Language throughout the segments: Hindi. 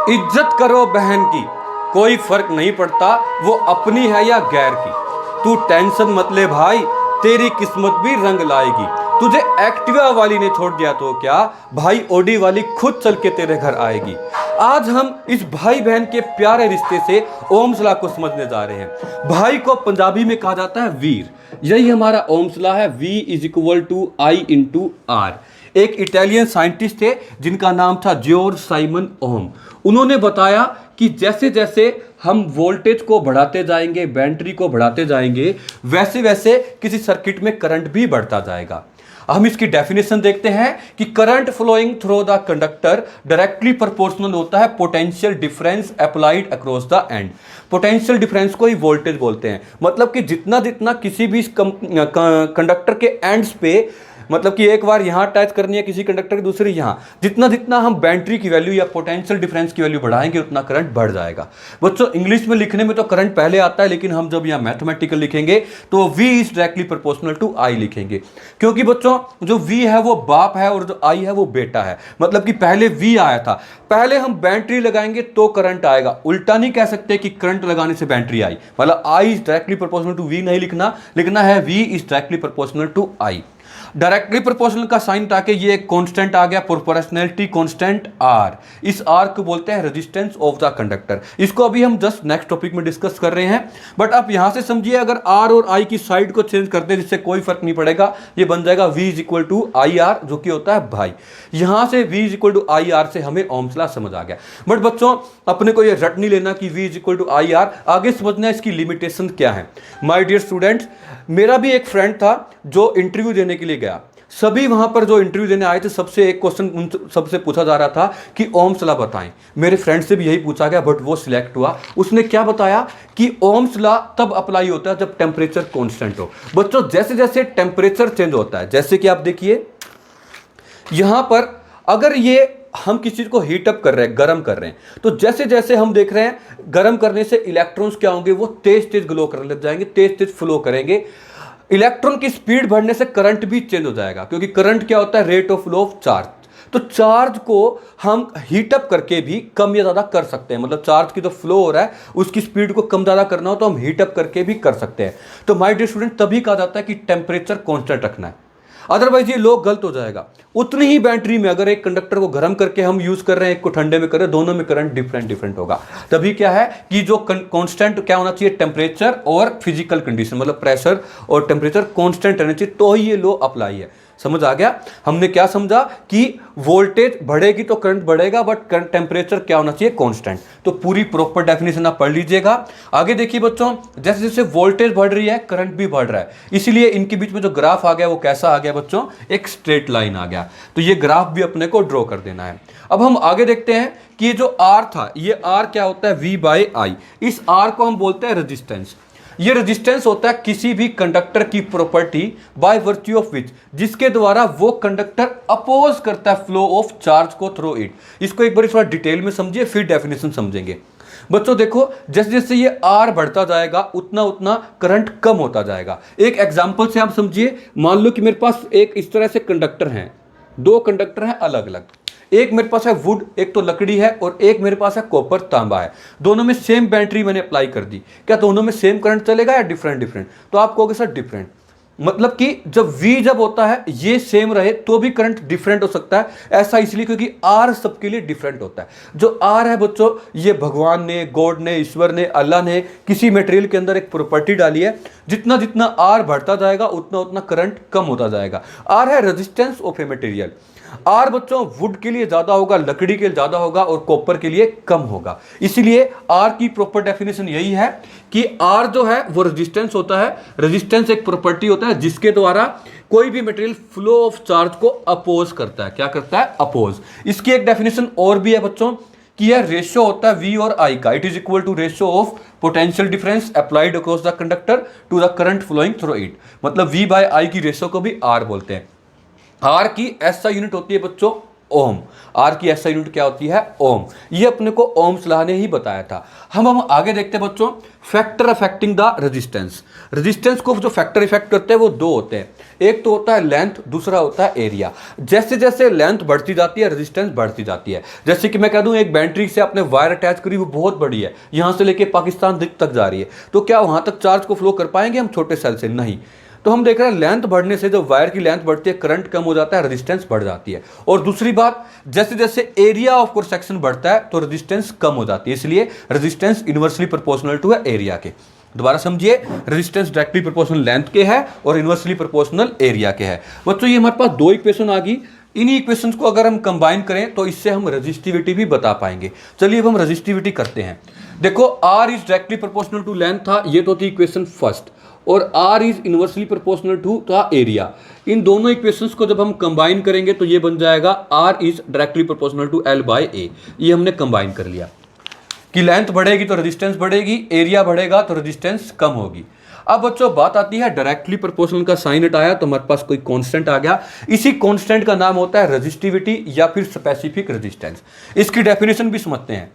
इज्जत करो बहन की, कोई फर्क नहीं पड़ता वो अपनी है या गैर की। तू टेंशन मत ले भाई, तेरी किस्मत भी रंग लाएगी। तुझे एक्टिवा वाली ने छोड़ दिया तो क्या, भाई ओडी वाली खुद चल के तेरे घर आएगी। आज हम इस भाई बहन के प्यारे रिश्ते से ओमसला को समझने जा रहे हैं। भाई को पंजाबी में कहा जाता है वीर। यही हमारा ओमसला है। V is equal to I into R. एक इटालियन साइंटिस्ट थे जिनका नाम था जॉर्ज साइमन ओम। उन्होंने बताया कि जैसे जैसे हम वोल्टेज को बढ़ाते जाएंगे, बैटरी को बढ़ाते जाएंगे, वैसे वैसे किसी सर्किट में करंट भी बढ़ता जाएगा। हम इसकी डेफिनेशन देखते हैं कि current flowing through the conductor directly proportional होता है potential difference applied across the end. Potential difference को ही वोल्टेज बोलते हैं। मतलब कि जितना जितना किसी भी कंडक्टर के एंड्स पे, मतलब कि एक बार यहां अटैच करनी है किसी कंडक्टर की, दूसरी यहां, जितना जितना हम बैटरी की वैल्यू या पोटेंशियल डिफरेंस की वैल्यू बढ़ाएंगे उतना करंट बढ़ जाएगा। बच्चों इंग्लिश में लिखने में तो करंट पहले आता है, लेकिन हम जब यहाँ मैथमेटिकल लिखेंगे तो V is directly proportional to I लिखेंगे। क्योंकि बच्चों जो V है वो बाप है और जो I है वो बेटा है। मतलब कि पहले V आया था, पहले हम बैटरी लगाएंगे तो करंट आएगा। उल्टा नहीं कह सकते कि करंट लगाने से बैटरी आई। मतलब I is directly proportional to V नहीं लिखना, लिखना है V is directly proportional to I। Directly proportional का साइन ताकि ये एक कांस्टेंट आ गया, प्रोपोर्शनैलिटी कांस्टेंट R। इस R को बोलते हैं रेजिस्टेंस ऑफ द कंडक्टर। इसको अभी हम जस्ट नेक्स्ट टॉपिक में डिस्कस कर रहे हैं। बट आप यहां से समझिए, अगर R और I की साइड को चेंज करते हैं जिससे कोई फर्क नहीं पड़ेगा, ये बन जाएगा V is equal to IR, जो कि होता है भाई। यहां से V is equal to IR से हमें ओम्स लॉ समझ आ गया। बट बच्चों अपने को ये रट नहीं लेना कि V is equal to IR, आगे समझना है इसकी लिमिटेशन क्या है। माय डियर स्टूडेंट्स, मेरा भी एक फ्रेंड था जो इंटरव्यू देने के लिए गया। सभी वहां पर जो इंटरव्यू देने आए थे सबसे एक क्वेश्चन उन सबसे पूछा जा रहा था कि ओम्स लॉ बताएं। मेरे फ्रेंड से भी यही पूछा गया, बट वो सिलेक्ट हुआ। उसने क्या बताया कि ओम्स लॉ तब अप्लाई होता है जब टेम्परेचर कांस्टेंट हो। बच्चों जैसे जैसे टेम्परेचर चेंज होता है, जैसे कि आप देखिए यहां पर, अगर ये हम किसी चीज को हीट अप कर रहे हैं, गर्म कर रहे हैं, तो जैसे जैसे हम देख रहे हैं गर्म करने से इलेक्ट्रॉन्स क्या होंगे, वो तेज तेज ग्लो करने लग जाएंगे, तेज तेज फ्लो करेंगे। इलेक्ट्रॉन की स्पीड बढ़ने से करंट भी चेंज हो जाएगा, क्योंकि करंट क्या होता है, rate of flow of charge. तो चार्ज को हम हीट अप करके भी कम या ज्यादा कर सकते हैं। मतलब चार्ज की जो फ्लो हो रहा है उसकी स्पीड को कम ज्यादा करना हो तो हम हीट अप करके भी कर सकते हैं। तो माय डियर स्टूडेंट, तभी कहा जाता है कि टेम्परेचर कांस्टेंट रखना है, अदरवाइज ये लोग गलत हो जाएगा। उतनी ही बैटरी में अगर एक कंडक्टर को गर्म करके हम यूज कर रहे हैं, एक को ठंडे में कर रहे हैं, दोनों में करंट डिफरेंट डिफरेंट होगा। तभी क्या है कि जो कांस्टेंट क्या होना चाहिए, टेम्परेचर और फिजिकल कंडीशन, मतलब प्रेशर और टेम्परेचर कांस्टेंट रहने चाहिए, तो ही ये लो अप्लाई है। समझ आ गया? हमने क्या समझा कि वोल्टेज बढ़ेगी तो करंट बढ़ेगा, बट टेम्परेचर क्या होना चाहिए, कांस्टेंट। तो पूरी प्रॉपर डेफिनेशन आप पढ़ लीजिएगा। आगे देखिए बच्चों, जैसे जैसे वोल्टेज बढ़ रही है करंट भी बढ़ रहा है, इसीलिए इनके बीच में जो ग्राफ आ गया वो कैसा आ गया बच्चों, एक स्ट्रेट लाइन आ गया। तो ये ग्राफ भी अपने को ड्रॉ कर देना है। अब हम आगे देखते हैं कि ये जो R था, ये R क्या होता है, V बाई I। इस R को हम बोलते हैं रेजिस्टेंस। ये रेजिस्टेंस होता है किसी भी कंडक्टर की property by virtue of which, जिसके द्वारा वो कंडक्टर अपोज करता है फ्लो ऑफ चार्ज को थ्रू इट। इसको एक बार थोड़ा डिटेल में समझिए, फिर डेफिनेशन समझेंगे। बच्चों देखो, जैसे जैसे ये R बढ़ता जाएगा उतना उतना करंट कम होता जाएगा। एक एग्जांपल से आप समझिए, मान लो कि मेरे पास एक इस तरह से कंडक्टर हैं, दो कंडक्टर हैं अलग अलग। एक मेरे पास है वुड, एक तो लकड़ी है, और एक मेरे पास है कॉपर, तांबा है। दोनों में सेम बैटरी मैंने अप्लाई कर दी, क्या दोनों में सेम करंट चलेगा या डिफरेंट डिफरेंट? तो आप कहोगे सर डिफरेंट। मतलब कि जब V जब होता है ये सेम रहे तो भी करंट डिफरेंट हो सकता है। ऐसा इसलिए क्योंकि R सबके लिए डिफरेंट होता है। जो R है बच्चों, ये भगवान ने, गॉड ने, ईश्वर ने, अल्लाह ने किसी मटेरियल के अंदर एक प्रॉपर्टी डाली है। जितना जितना R बढ़ता जाएगा उतना उतना करंट कम होता जाएगा। R है resistance of a material. R बच्चों वुड के लिए ज्यादा होगा, लकड़ी के लिए ज्यादा होगा, और कॉपर के लिए कम होगा। इसीलिए R की प्रॉपर डेफिनेशन यही है कि R जो है वो रेजिस्टेंस होता है। रेजिस्टेंस एक प्रॉपर्टी होता है जिसके द्वारा कोई भी मटेरियल फ्लो ऑफ चार्ज को अपोज करता है। क्या करता है? अपोज। इसकी एक डेफिनेशन और भी है बच्चों कि यह रेशियो होता है V और I का। It is equal to ratio of potential difference applied across the conductor to the current flowing through it. मतलब V बाय I की रेशियो को भी R बोलते हैं। R की ऐसा यूनिट होती है बच्चों ओम। आर की एसआई यूनिट क्या होती है? ओम। ये अपने को ओम्स लॉ ने ही बताया था। हम आगे देखते हैं बच्चों, factor affecting the resistance. Resistance को जो फैक्टर इफेक्ट करते हैं वो दो होते हैं, एक तो होता है लेंथ, दूसरा होता है एरिया। जैसे जैसे लेंथ बढ़ती जाती है रेजिस्टेंस बढ़ती जाती है। जैसे कि मैं कह दूं एक बैटरी से आपने वायर अटैच करी, वो बहुत बड़ी है, यहां से लेके पाकिस्तान तक जा रही है, तो क्या वहां तक चार्ज को फ्लो कर पाएंगे हम छोटे सेल से? नहीं। तो हम देख रहे हैं लेंथ बढ़ने से, जो वायर की लेंथ बढ़ती है, करंट कम हो जाता है, रेजिस्टेंस बढ़ जाती है। और दूसरी बात, जैसे जैसे एरिया ऑफ क्रॉस सेक्शन बढ़ता है तो रेजिस्टेंस कम हो जाती है, इसलिए रेजिस्टेंस इनवर्सली प्रोपोर्शनल टू है एरिया के। दोबारा समझिए, रेजिस्टेंस डायरेक्टली प्रोपोर्शनल लेंथ के है और इनवर्सली प्रोपोर्शनल एरिया के है। बच्चों ये हमारे पास दो इक्वेशन आ गई, इन्हीं इक्वेशंस को अगर हम कंबाइन करें तो इससे हम रेजिस्टिविटी भी बता पाएंगे। चलिए अब हम रेजिस्टिविटी करते हैं। देखो R is directly proportional to length था, ये तो थी इक्वेशन फर्स्ट, और R is inversely proportional to था एरिया। इन दोनों इक्वेशंस को जब हम कंबाइन करेंगे तो ये बन जाएगा R is directly proportional to L by A। ये हमने कंबाइन कर लिया कि लेंथ बढ़ेगी तो रेजिस्टेंस बढ़ेगी, एरिया बढ़ेगा तो रेजिस्टेंस कम होगी। अब बच्चों बात आती है डायरेक्टली प्रोपोर्शनल का साइन हटाया तो हमारे पास कोई कांस्टेंट आ गया, इसी कांस्टेंट का नाम होता है रेजिस्टिविटी या फिर स्पेसिफिक रेजिस्टेंस। इसकी डेफिनेशन भी समझते हैं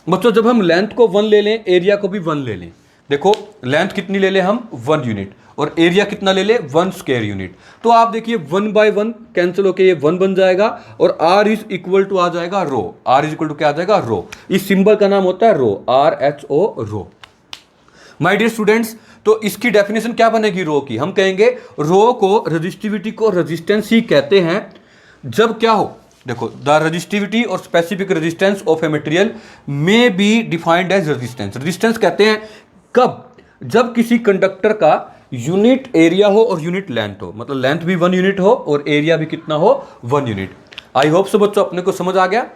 बच्चों। जब हम लेंथ को 1 ले लें, एरिया को भी 1 ले लें, देखो लेंथ कितनी ले लें हम? 1 यूनिट, और एरिया कितना ले ले? 1 स्क्वायर यूनिट। तो आप देखिए 1 बाय 1 कैंसिल होके ये 1 बन जाएगा और R इज इक्वल टू आ जाएगा रो। R इज इक्वल टू क्या आ जाएगा? रो। इस सिंबल का नाम होता है rho, RHO, rho. My dear students, तो इसकी डेफिनेशन क्या बनेगी रो की? हम कहेंगे रो को, रेजिस्टिविटी को रेजिस्टेंस ही कहते हैं जब क्या हो, देखो द रेजिस्टिविटी और specific resistance of a material may be defined as resistance. Resistance कहते हैं कब? जब किसी कंडक्टर का यूनिट एरिया हो और यूनिट लेंथ हो, मतलब लेंथ भी 1 यूनिट हो और एरिया भी कितना हो? 1 यूनिट। आई होप सो बच्चों अपने को समझ आ गया।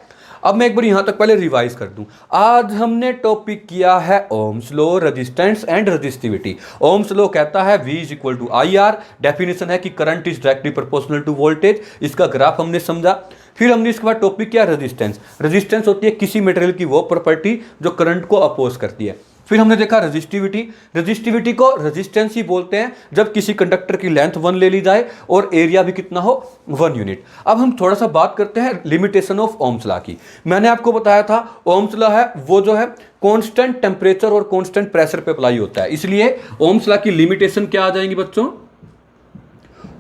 अब मैं एक बार यहां तक पहले रिवाइज कर दूं। आज हमने टॉपिक किया है Ohm's law, resistance and resistivity. Ohm's law कहता है V is equal to IR। Definition है कि current is directly proportional to voltage. इसका ग्राफ हमने समझा। फिर हमने इसके बाद टॉपिक किया रेजिस्टेंस। रेजिस्टेंस होती है किसी मटेरियल की वो प्रॉपर्टी जो करंट को अपोज करती है। फिर हमने देखा रेजिस्टिविटी। रेजिस्टिविटी को रेजिस्टेंस ही बोलते हैं जब किसी कंडक्टर की लेंथ 1 ले ली जाए और एरिया भी कितना हो? 1 यूनिट। अब हम थोड़ा सा बात करते हैं लिमिटेशन ऑफ ओम्स लॉ की। मैंने आपको बताया था ओम्स लॉ है वो जो है कांस्टेंट टेम्परेचर और कांस्टेंट प्रेशर पे अप्लाई होता है, इसलिए ओम्स लॉ की लिमिटेशन क्या आ जाएंगी बच्चों?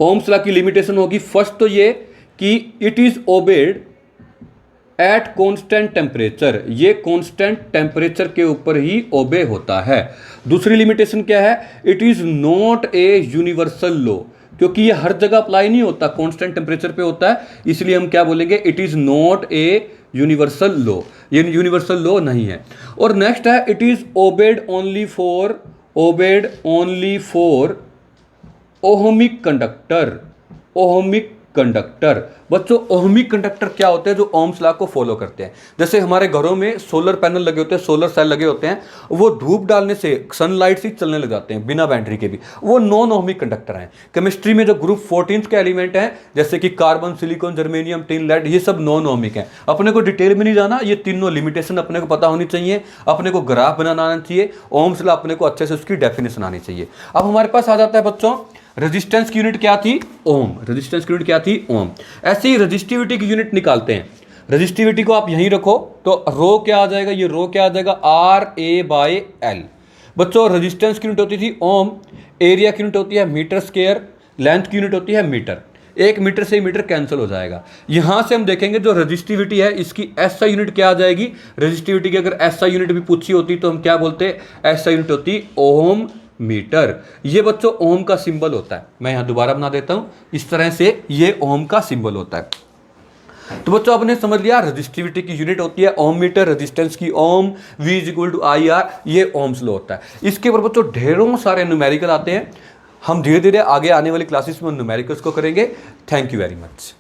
ओम्स लॉ की लिमिटेशन होगी फर्स्ट तो ये कि it is obeyed at constant temperature, ये कांस्टेंट टेम्परेचर के ऊपर ही ओबे होता है। दूसरी लिमिटेशन क्या है? It is not a universal law, क्योंकि ये हर जगह अप्लाई नहीं होता, कांस्टेंट टेम्परेचर पे होता है, इसलिए हम क्या बोलेंगे? It is not a universal law, ये यूनिवर्सल लॉ नहीं है। और नेक्स्ट है it is obeyed only for ohmic conductor. Ohmic conductor बच्चों, ओहमिक कंडक्टर क्या होते हैं? जो ओम्स लॉ को फॉलो करते हैं। जैसे हमारे घरों में सोलर पैनल लगे होते हैं, सोलर सेल लगे होते हैं, वो धूप डालने से, सनलाइट से चलने लग जाते हैं बिना बैटरी के भी, वो नॉन ओहमिक कंडक्टर हैं। केमिस्ट्री में जो ग्रुप 14 के एलिमेंट हैं जैसे कि carbon, silicon, germanium, tin, lead, ये सब नॉन ओहमिक हैं। अपने को डिटेल में नहीं जाना, ये तीनों लिमिटेशन अपने को पता होनी चाहिए, अपने को ग्राफ बनाना आना चाहिए, ओम्स लॉ अपने को अच्छे से उसकी डेफिनेशन आनी चाहिए। अब हमारे पास आ जाता है बच्चों रेजिस्टेंस की यूनिट क्या थी? ओम। रेजिस्टेंस की यूनिट क्या थी? ओम। ऐसे ही रेजिस्टिविटी की यूनिट निकालते हैं। रेजिस्टिविटी को आप यहीं रखो तो रो क्या आ जाएगा? ये रो क्या आ जाएगा? RA/L। बच्चों रेजिस्टेंस की यूनिट होती थी ओम, एरिया की यूनिट होती है मीटर स्क्वायर, लेंथ की यूनिट होती है मीटर। 1 मीटर से मीटर कैंसिल हो जाएगा। यहां से हम देखेंगे जो रेजिस्टिविटी है इसकी SI यूनिट क्या आ जाएगी? रेजिस्टिविटी की अगर SI यूनिट भी पूछी होती तो हम क्या बोलते? SI यूनिट होती ओम मीटर। ये बच्चों ओम का सिंबल होता है। मैं यहां दोबारा बना देता हूं, इस तरह से ये ओम का सिंबल होता है। तो बच्चों आपने समझ लिया रेजिस्टिविटी की यूनिट होती है ओम मीटर, रेजिस्टेंस की ohm, V is equal to IR, ये ओम्स लॉ होता है। इसके ऊपर बच्चों ढेरों सारे न्यूमेरिकल आते हैं, हम धीरे धीरे आगे आने वाली क्लासेस में न्यूमेरिकल्स को करेंगे। Thank you very much.